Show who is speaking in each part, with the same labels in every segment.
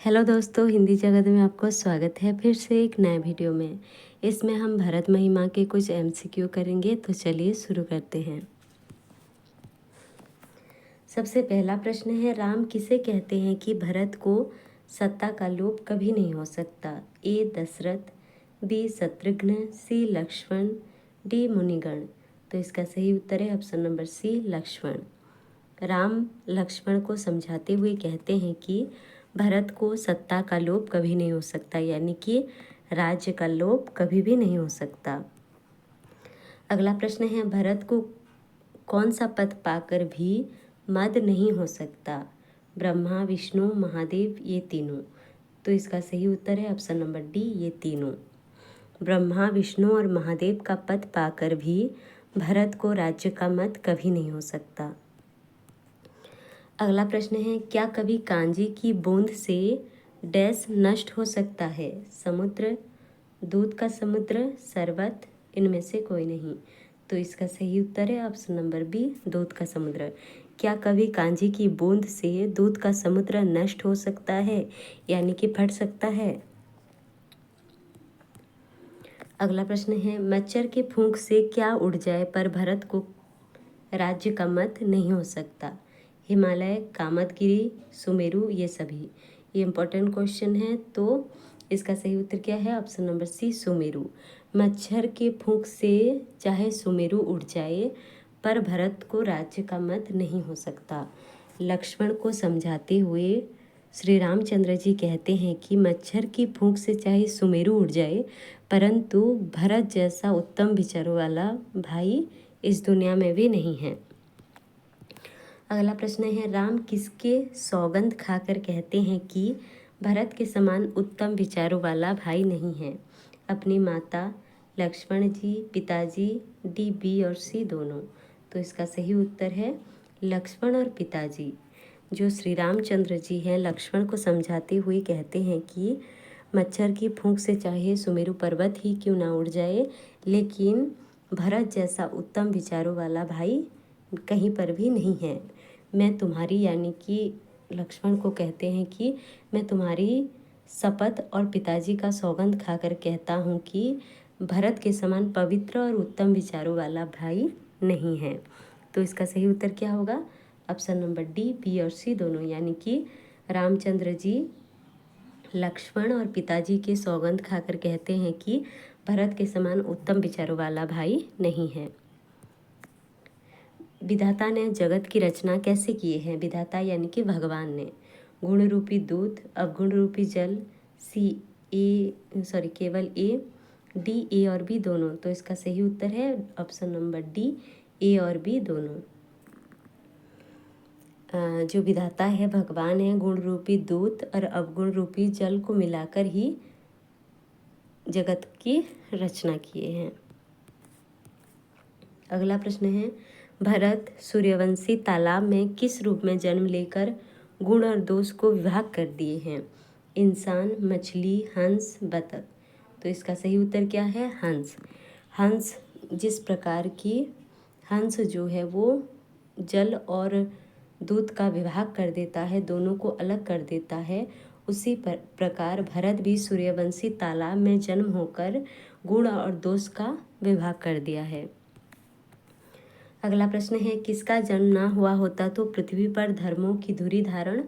Speaker 1: Hello दोस्तों, हिंदी जगत में आपको स्वागत है फिर से एक नए वीडियो में। इसमें हम भरत महिमा के कुछ एमसीक्यू करेंगे, तो चलिए शुरू करते हैं। सबसे पहला प्रश्न है, राम किसे कहते हैं कि भरत को सत्ता का लोभ कभी नहीं हो सकता? A Dasharath, B Shatrughan, C Lakshman, D मुनिगण। तो इसका सही उत्तर है option number C Lakshman. Ram Lakshman को समझाते हुए कहते हैं कि भरत को सत्ता का लोभ कभी नहीं हो सकता, यानी कि राज्य का लोभ कभी भी नहीं हो सकता। अगला प्रश्न है, भरत को कौन सा पद पाकर भी मद नहीं हो सकता? ब्रह्मा, विष्णु, महादेव, ये तीनों। तो इसका सही उत्तर है ऑप्शन नंबर डी, ये तीनों। ब्रह्मा, विष्णु और महादेव का पद पाकर भी भरत को राज्य का मद कभी नहीं हो सकता। अगला प्रश्न है, क्या कभी कांजी की बूंद से डैश नष्ट हो सकता है? समुद्र, दूध का समुद्र, शरबत, इनमें से कोई नहीं। तो इसका सही उत्तर है ऑप्शन नंबर बी, दूध का समुद्र। क्या कभी कांजी की बूंद से दूध का समुद्र नष्ट हो सकता है, यानी कि फट सकता है? अगला प्रश्न है, मच्छर के फूंक से क्या उड़ जाए पर भरत को राज्य का मत नहीं हो सकता? हिमालय, कामतगिरी, सुमेरु, ये सभी। ये इम्पोर्टेंट क्वेश्चन है, तो इसका सही उत्तर क्या है? Option number C Sumeru. मच्छर के फूंक से चाहे सुमेरु उड़ जाए पर भरत को राज्य का मत नहीं हो सकता। लक्ष्मण को समझाते हुए श्री रामचंद्र जी कहते हैं कि मच्छर की फूंक से चाहे सुमेरु उड़ जाए, परंतु भरत जैसा उत्तम विचारों वाला भाई इस दुनिया में भी नहीं है। अगला प्रश्न है, राम किसके सौगंध खाकर कहते हैं कि भरत के समान उत्तम विचारों वाला भाई नहीं है? अपनी माता, लक्ष्मण जी, पिताजी, डी, बी और सी दोनों। तो इसका सही उत्तर है लक्ष्मण और पिताजी। जो श्री रामचंद्र जी हैं, लक्ष्मण को समझाते हुए कहते हैं कि मच्छर की फूंक से चाहे सुमेरु पर्वत ही क्यों ना उड़ जाए, लेकिन भरत जैसा उत्तम विचारों वाला भाई कहीं पर भी नहीं है। मैं तुम्हारी, यानी कि लक्ष्मण को कहते हैं कि मैं तुम्हारी शपथ और पिताजी का सौगंध खाकर कहता हूँ कि भरत के समान पवित्र और उत्तम विचारों वाला भाई नहीं है। तो इसका सही उत्तर क्या होगा? ऑप्शन नंबर डी, बी और सी दोनों, यानी कि रामचंद्र जी लक्ष्मण और पिताजी के सौगंध खाकर कहते हैं कि भरत के समान उत्तम विचारों वाला भाई नहीं है। विधाता ने जगत की रचना कैसे किए हैं? विधाता यानी कि भगवान ने। गुण रूपी दूध, अवगुण रूपी जल, केवल ए, डी, ए और बी दोनों। तो इसका सही उत्तर है ऑप्शन नंबर डी, ए और बी दोनों। जो विधाता है भगवान है, गुण रूपी दूध और अवगुण रूपी जल को मिलाकर ही जगत की रचना किए हैं। अगला प्रश्न है, भरत सूर्यवंशी तालाब में किस रूप में जन्म लेकर गुण और दोष को विभाग कर दिए हैं? इंसान, मछली, हंस, बतख। तो इसका सही उत्तर क्या है? हंस। हंस जिस प्रकार की हंस जो है वो जल और दूध का विभाग कर देता है, दोनों को अलग कर देता है, उसी प्रकार भरत भी सूर्यवंशी तालाब में जन्म होकर गुण और दोष का विभाग कर दिया है। अगला प्रश्न है, किसका जन्म ना हुआ होता तो पृथ्वी पर धर्मों की धुरी धारण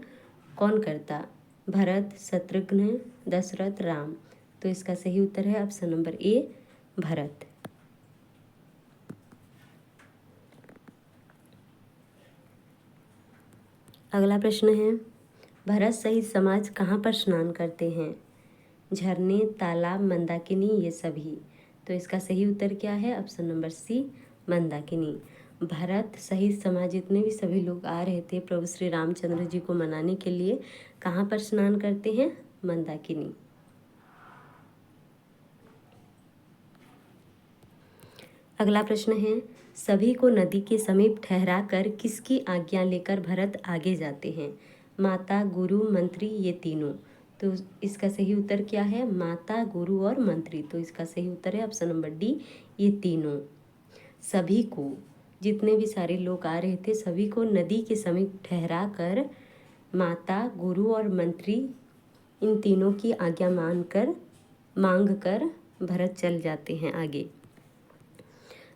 Speaker 1: कौन करता? भरत, शत्रुघ्न, दशरथ, राम। तो इसका सही उत्तर है ऑप्शन नंबर ए, भरत। अगला प्रश्न है, भरत सहित समाज कहाँ पर स्नान करते हैं? झरने, तालाब, मंदाकिनी, ये सभी। तो इसका सही उत्तर क्या है? Option number C, Mandakini. Bharat सहित समाज जितने भी सभी लोग आ रहे थे प्रभु श्री रामचंद्र जी को मनाने के लिए, कहाँ पर स्नान करते हैं? मंदाकिनी। अगला प्रश्न है, सभी को नदी के समीप ठहरा कर किसकी आज्ञा लेकर भरत आगे जाते हैं? माता, गुरु, मंत्री, ये तीनों। तो इसका सही उत्तर क्या है? माता, गुरु और मंत्री। तो इसका सही उत्तर है ऑप्शन नंबर डी, ये तीनों। सभी को, जितने भी सारे लोग आ रहे थे, सभी को नदी के समीप ठहरा कर माता, गुरु और मंत्री इन तीनों की आज्ञा मांग कर भरत चल जाते हैं आगे।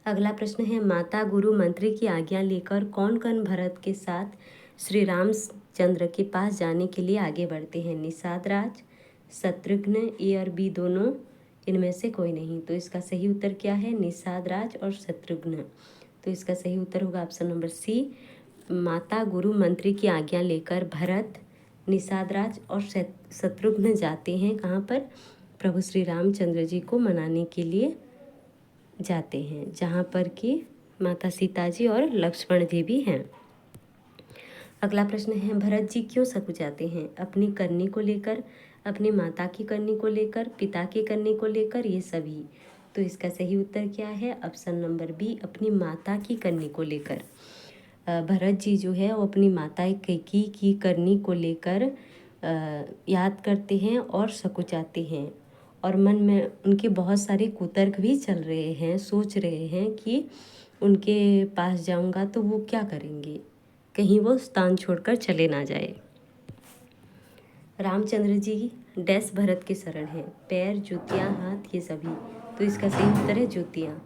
Speaker 1: अगला प्रश्न है, माता गुरु मंत्री की आज्ञा लेकर कौन कौन भरत के साथ श्री रामचंद्र के पास जाने के लिए आगे बढ़ते हैं? निषाद राज, शत्रुघ्न, ए और बी दोनों, इनमें से कोई नहीं। तो इसका सही उत्तर क्या है? निषाद राज और शत्रुघ्न। तो इसका सही उत्तर होगा ऑप्शन नंबर सी, माता गुरु मंत्री की आज्ञा लेकर भरत, निषाद राज और शत्रुघ्न जाते हैं कहाँ पर? प्रभु श्री रामचंद्र जी को मनाने के लिए जाते हैं, जहाँ पर कि माता सीता जी और लक्ष्मण जी भी हैं। अगला प्रश्न है, भरत जी क्यों सकुचाते हैं? अपनी करनी को लेकर, अपनी माता की करनी को लेकर, पिता की करनी को लेकर, ये सभी। तो इसका सही उत्तर क्या है? ऑप्शन नंबर बी, अपनी माता की करनी को लेकर। भरत जी जो है वो अपनी माता कैकेयी की करनी को लेकर याद करते हैं और सकुचाते हैं, और मन में उनके बहुत सारे कुतर्क भी चल रहे हैं, सोच रहे हैं कि उनके पास जाऊंगा तो वो क्या करेंगे, कहीं वो स्थान छोड़कर चले ना जाए। रामचंद्र जी डैश भरत के शरण हैं? पैर, जूतियाँ, हाथ, ये सभी। तो इसका सही उत्तर है जूतियाँ।